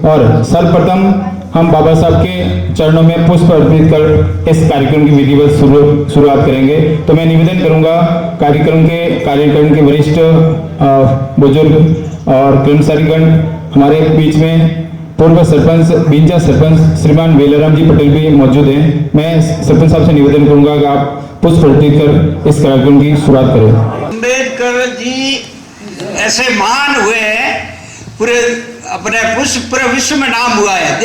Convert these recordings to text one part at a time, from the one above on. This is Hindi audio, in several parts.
और सर्वप्रथम हम बाबा साहब के चरणों में पुष्प अर्पित कर इस कार्यक्रम की विधिवत शुरुआत करेंगे। तो मैं निवेदन करूंगा कार्यक्रम के वरिष्ठ बुजुर्ग और कर्मचारीगण, हमारे बीच में पूर्व सरपंच बींजा सरपंच श्रीमान वेलाराम जी पटेल भी मौजूद हैं। मैं सरपंच साहब से निवेदन करूंगा कि आप पुष्प अर्पित कर इस कार्यक्रम की शुरुआत करें। अम्बेडकर जी ऐसे महान हुए हैं, पूरे अपने पूरे विश्व में नाम हुआ है।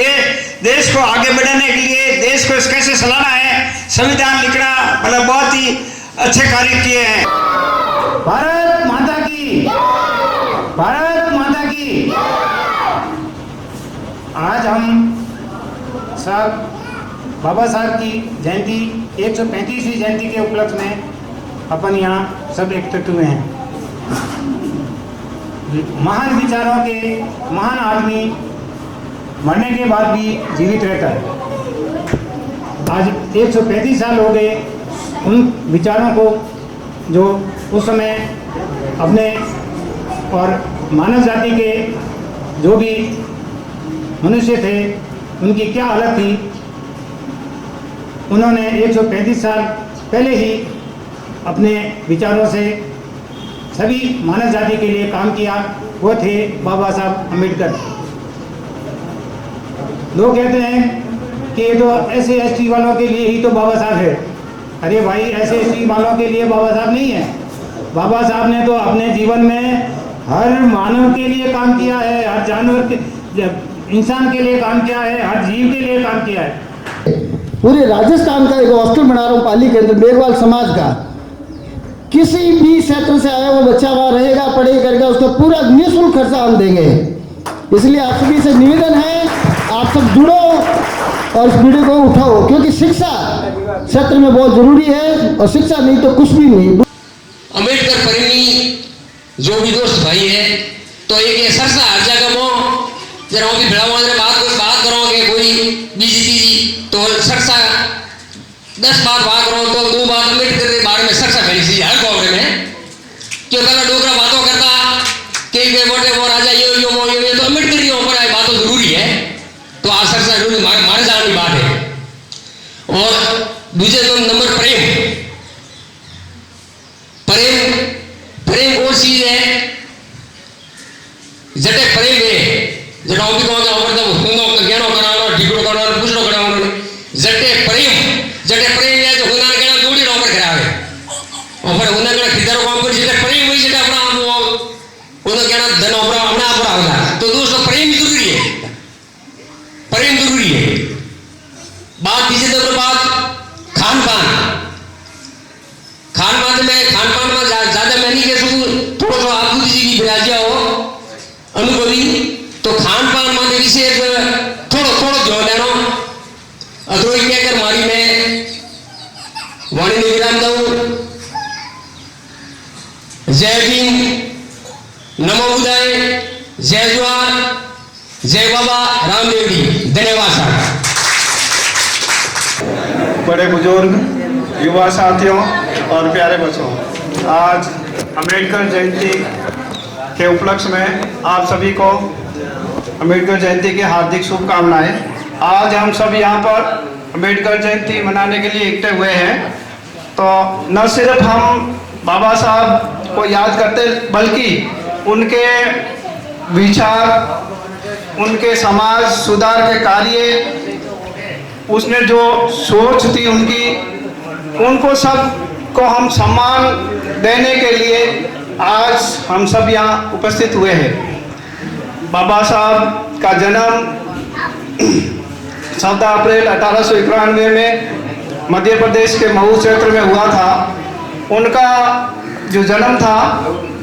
देश को आगे बढ़ाने के लिए, देश को कैसे चलाना है, संविधान लिखना, मतलब बहुत ही अच्छे कार्य किए हैं। भारत माता की, भारत माता की। आज हम सब बाबा साहब की जयंती 135वीं जयंती के उपलक्ष्य में अपन यहाँ सब एकत्रित हुए हैं। महान विचारों के महान आदमी मरने के बाद भी जीवित रहता है। आज 135 साल हो गए उन विचारों को जो उस समय अपने और मानव जाति के जो भी मनुष्य थे उनकी क्या हालत थी। उन्होंने 135 साल पहले ही अपने विचारों से सभी मानव जाति के लिए काम किया। वो थे बाबा साहब अम्बेडकर। लोग कहते हैं कि ये तो ऐसे एसटी वालों के लिए ही तो बाबा साहब है। अरे भाई, ऐसे एसटी वालों के लिए बाबा साहब नहीं है। बाबा साहब ने तो अपने जीवन में हर मानव के लिए काम किया है, हर जानवर के, इंसान के लिए काम किया है, हर जीव के लिए काम किया है। पूरे राजस्थान का एक हॉस्टल बना रहा हूँ पाली के अंदर, मेघवाल समाज का। किसी भी क्षेत्र से आया वो बच्चा वहाँ रहेगा, पढ़ाई करेगा, उसका पूरा निःशुल्क खर्चा हम देंगे। इसलिए आप सभी से निवेदन है, आप सब जुड़ो और इस वीडियो को उठाओ, क्योंकि शिक्षा क्षेत्र में बहुत जरूरी है और शिक्षा नहीं तो कुछ भी नहीं। अम्बेडकर प्रेमी जो भी दोस्त भाई है, तो एक सरसा हर जगह में जरा भी भिड़ा बात करोगे कोई बीजी तीजी तो सरसा 10 बात करो तो 2 बात अम्बेडकर के बारे में सरसा फैली सी हर गाँव में। क्यों पहला डोगरा बातों करता के बोटे वो राजा ये तो अम्बेडकर की ऊपर आई बातों जरूरी है। तो आज सरसा जरूरी मारे जाने की बात है। और दूसरे नंबर प्रेम वो चीज है जटे प्रेम है जटा भी कहो ज्ञानो कराना ढिकड़ो कराना पुछड़ो कराना जटे प्रेम है जो हुना कहना जोड़ी ऊपर करावे ऊपर हुना कहना खिदारो काम कर जटे प्रेम वही जटे अपना हुना कहना धन ऊपर अपना ऊपर आवेला। तो दोस्तों प्रेम जरूरी है, प्रेम जरूरी है। बात तीसरी नंबर बात खान पान में ज्यादा मैं नहीं कह सकूं, थोड़ा सा आप जी की बिराजिया हो अनुभवी, तो खान पान में विशेष थोड़ा जो लेना अथवा क्या कर मारी में वाणी ने विराम दऊ। जय भीम, नमो बुद्धाय, जय जवान, जय बाबा रामदेव जी। धन्यवाद साहब। बड़े बुजुर्ग, युवा साथियों और प्यारे बच्चों, आज अम्बेडकर जयंती के उपलक्ष्य में आप सभी को अम्बेडकर जयंती की हार्दिक शुभकामनाएं। आज हम सब यहाँ पर अम्बेडकर जयंती मनाने के लिए इकट्ठे हुए हैं। तो न सिर्फ हम बाबा साहब को याद करते बल्कि उनके विचार, उनके समाज सुधार के कार्य, उसने जो सोच थी उनकी, उनको सब को हम सम्मान देने के लिए आज हम सब यहाँ उपस्थित हुए हैं। बाबा साहब का जन्म 14 अप्रैल 1891 में मध्य प्रदेश के महू क्षेत्र में हुआ था। उनका जो जन्म था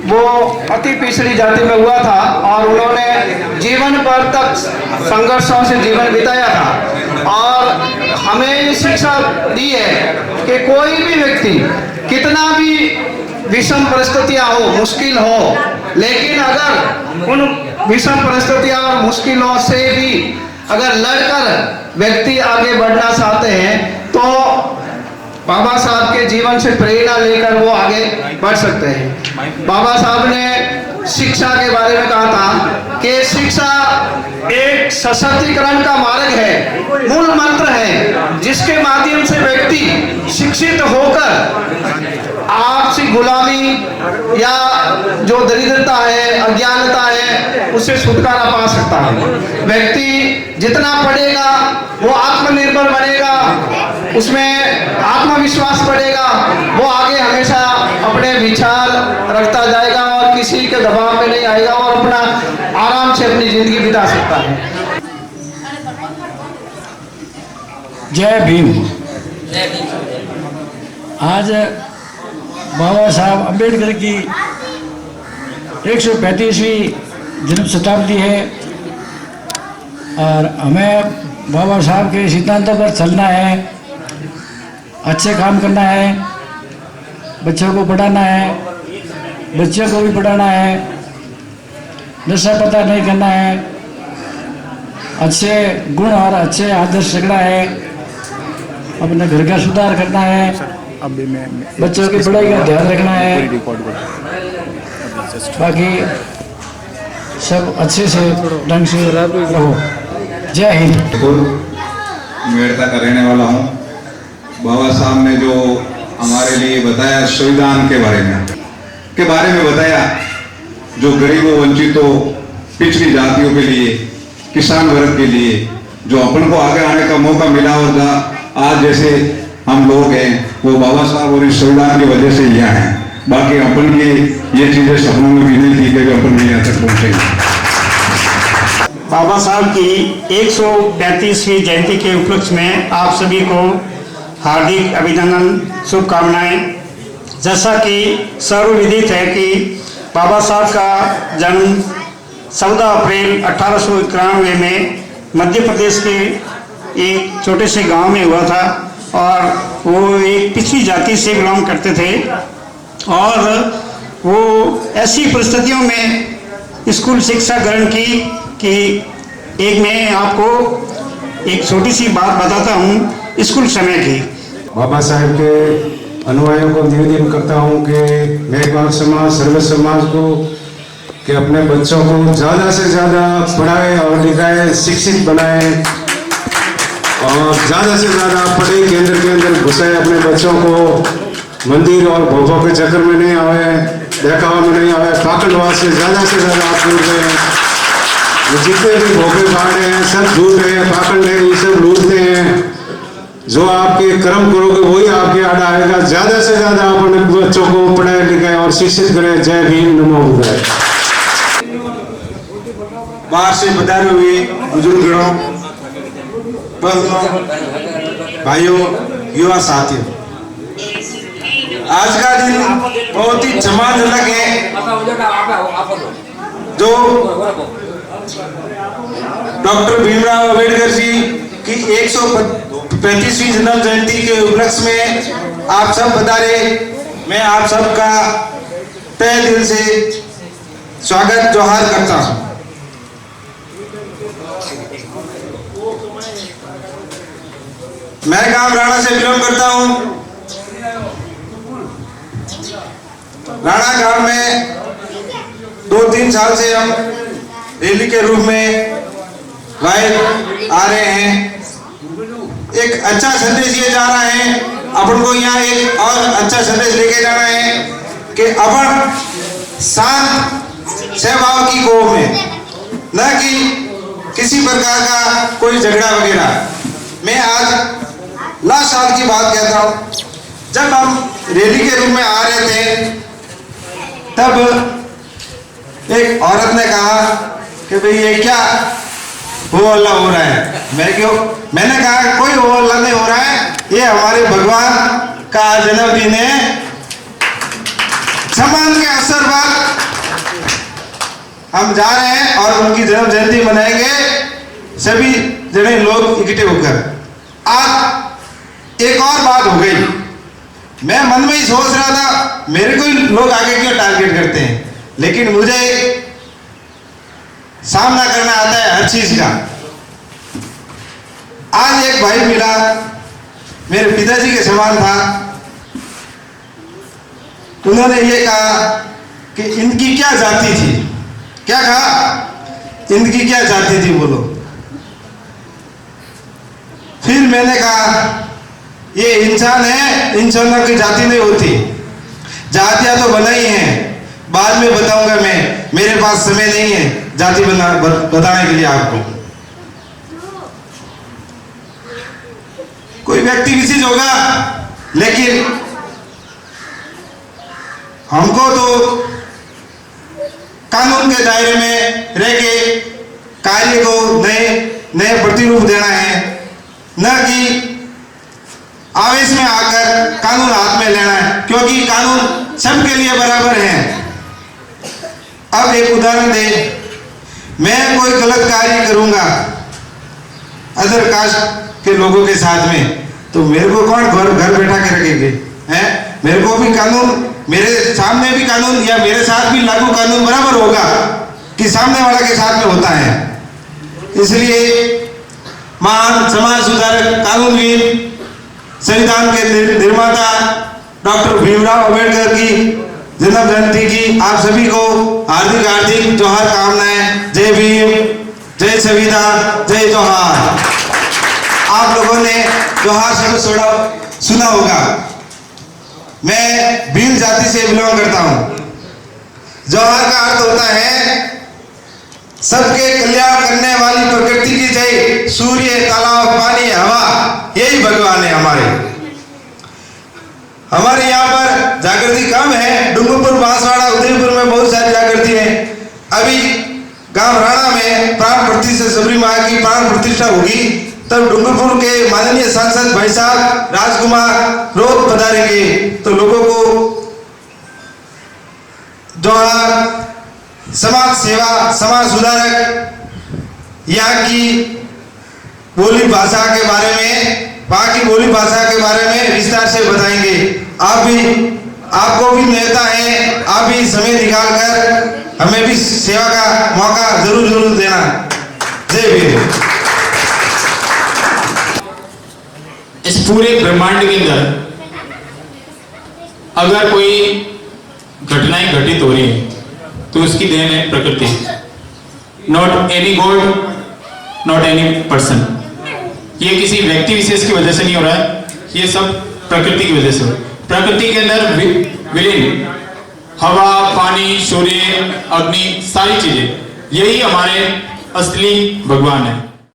वो अति पिछड़ी जाति में हुआ था और उन्होंने जीवन भर तक संघर्षों से जीवन बिताया था। और हमें ये शिक्षा दी है कि कोई भी व्यक्ति कितना भी विषम परिस्थितियां हो, मुश्किल हो, लेकिन अगर उन विषम परिस्थितियां और मुश्किलों से भी अगर लड़कर व्यक्ति आगे बढ़ना चाहते हैं तो बाबा साहब के जीवन से प्रेरणा लेकर वो आगे बढ़ सकते हैं। बाबा साहब ने शिक्षा के बारे में कहा था कि शिक्षा एक सशक्तिकरण का मार्ग है, मूल मंत्र है, जिसके माध्यम से व्यक्ति शिक्षित होकर आपसी गुलामी या जो दरिद्रता है, अज्ञानता है, उससे छुटकारा पा सकता है। व्यक्ति जितना पढ़ेगा वो आत्मनिर्भर बनेगा, उसमें आत्मविश्वास बढ़ेगा, वो आगे हमेशा अपने विचार रखता जाएगा और किसी के दबाव में नहीं आएगा और अपना आराम से अपनी जिंदगी बिता सकता है। जय भीम। आज बाबा साहब अम्बेडकर की 135वीं जन्म शताब्दी है और हमें बाबा साहब के सिद्धांतों पर चलना है, अच्छे काम करना है, बच्चों को पढ़ाना है, बच्चों को भी पढ़ाना है, नशा पता नहीं करना है, अच्छे गुण और अच्छे आदर्श रखना है, अपने घर का सुधार करना है, बच्चों की पढ़ाई का ध्यान रखना है, बाकी सब अच्छे से ढंग से रहो। जय हिंद। मेड़ता का रहने वाला हूँ। बाबा साहब ने जो हमारे लिए बताया संविधान के बारे में बताया, जो गरीबों, वंचितों, पिछड़ी जातियों के लिए, किसान वर्ग के लिए जो अपन को आगे आने का मौका मिला और आज जैसे हम लोग हैं वो बाबा साहब और इस संविधान की वजह से यहाँ हैं। बाकी अपन की ये चीजें सपनों में भी नहीं थी कि अपन भी यहाँ तक पहुंचेंगे। बाबा साहब की 135वीं जयंती के उपलक्ष्य में आप सभी को हार्दिक अभिनंदन, शुभकामनाएं। जैसा कि सर्वविदित है कि बाबा साहब का जन्म 14 अप्रैल 1891 में मध्य प्रदेश के एक छोटे से गांव में हुआ था और वो एक पिछड़ी जाति से बिलोंग करते थे और वो ऐसी परिस्थितियों में स्कूल शिक्षा ग्रहण की कि एक मैं आपको एक छोटी सी बात बताता हूँ स्कूल समय की। बाबा साहब के अनुयायियों को निवेदन करता हूँ कि मेघवाल समाज, सर्व समाज को कि अपने बच्चों को ज़्यादा से ज़्यादा पढ़ाए और लिखाए, शिक्षित बनाए और ज़्यादा से ज़्यादा पढ़ाई केंद्र के अंदर घुसाए। अपने बच्चों को मंदिर और भोगों के चक्कर में नहीं आवे, देखावा में नहीं आवे, पाखंडवाद से ज़्यादा आप दूर रहे। जितने भी भोगे भाड़े हैं सब झूठ है, पाखंड है, ये सब लूटते हैं। जो आपके कर्म करोगे वही आपके आड़ा आएगा। ज़्यादा से ज़्यादा आप अपने बच्चों को पढ़ाए लिखाए और शिक्षित करें। जय भीम, नमो बुद्धाय। बाहर से पधारे हुए बुजुर्गों, भाइयों, युवा साथियों, आज का दिन बहुत ही सम्मानजनक है। जो डॉक्टर भीमराव अंबेडकर जी की 135वीं जन्म जयंती के उपलक्ष्य में आप सब पधारे। मैं आप सबका तहे दिल से स्वागत जोहार करता हूँ। मैं गांव राणा से बिलोंग करता हूँ। राणा गांव में 2-3 साल से हम रैली के रूप में वाइल आ रहे हैं। एक अच्छा संदेश ये जा रहा है, अपन को यहाँ एक और अच्छा संदेश लेके जाना है कि अपन शांत सहभाव की कौम में, न कि किसी प्रकार का कोई झगड़ा वगैरह। मैं आज लास्ट साल की बात कहता हूँ, जब हम रैली के रूप में आ रहे थे तब एक औरत ने कहा कि भाई ये क्या हो हल्ला हो रहा है। मैंने कहा कोई हो हल्ला नहीं हो रहा है, ये हमारे भगवान का जन्मदिन है। सम्मान के अवसर पर हम जा रहे हैं और उनकी जन्म जयंती मनाएंगे सभी जने लोग इकट्ठे होकर। आज एक और बात हो गई, मैं मन में ही सोच रहा था मेरे को लोग आगे क्यों टारगेट करते हैं, लेकिन मुझे सामना करना आता है हर चीज का। आज एक भाई मिला, मेरे पिताजी के समान था। उन्होंने ये कहा कि इनकी क्या जाति थी। क्या कहा? इनकी क्या जाति थी बोलो। फिर मैंने कहा ये इंसान है, इंसानों की जाति नहीं होती, जातियां तो बनाई हैं, बाद में बताऊंगा मैं, मेरे पास समय नहीं है जाति बताने के लिए आपको। कोई व्यक्ति विशेष होगा, लेकिन हमको तो कानून के दायरे में रह के कार्य को नए प्रतिरूप देना है, न कि आवेश में आकर कानून हाथ में लेना है, क्योंकि कानून सबके लिए बराबर है। अब एक उदाहरण दे, मैं कोई गलत कार्य करूंगा अदर कास्ट के लोगों के साथ में, तो मेरे को कौन घर बैठा के रखेंगे हैं? मेरे को भी कानून, मेरे सामने भी कानून या मेरे साथ भी लागू कानून बराबर होगा कि सामने वाला के साथ में होता है। इसलिए महान समाज सुधारक, कानूनविद, संविधान के निर्माता डॉक्टर भीमराव अंबेडकर की जन्म जयंती की आप सभी को हार्दिक हार्दिक जोहार कामनाएं। जय भीम, जय संविधान, जय जोहार। आप लोगों ने जोहार शब्द सुना होगा। मैं भील जाति से बिलोंग करता हूं। जोहार का अर्थ होता है सबके कल्याण करने वाली प्रकृति की जय। सूर्य, तालाब, पानी, हवा, यही भगवान है हमारे यहाँ पर जागृति कम है। डूंगरपुर, बांसवाड़ा, उदयपुर में बहुत सारी जागृति है। अभी गांव राणा में प्राण प्रतिष्ठा, सबरी माँ की प्राण प्रतिष्ठा होगी, तब डूंगरपुर के माननीय सांसद भाई साहब राजकुमार रोज पधारेंगे, तो लोगों को जोहार। समाज सेवा, समाज सुधारक यहाँ की बोली भाषा के बारे में, वहाँ की बोली भाषा के बारे में विस्तार से बताएंगे। आपको भी नेता है, आप भी समय निकालकर हमें भी सेवा का मौका जरूर देना। जय भीम। इस पूरे ब्रह्मांड के अंदर अगर कोई घटनाएं घटित हो रही है तो उसकी देन है प्रकृति। Not any God, not any person. ये किसी व्यक्ति विशेष की वजह से नहीं हो रहा है, ये सब प्रकृति की वजह से हो रहा है। प्रकृति के अंदर विलीन हवा, पानी, सूर्य, अग्नि, सारी चीजें, यही हमारे असली भगवान है।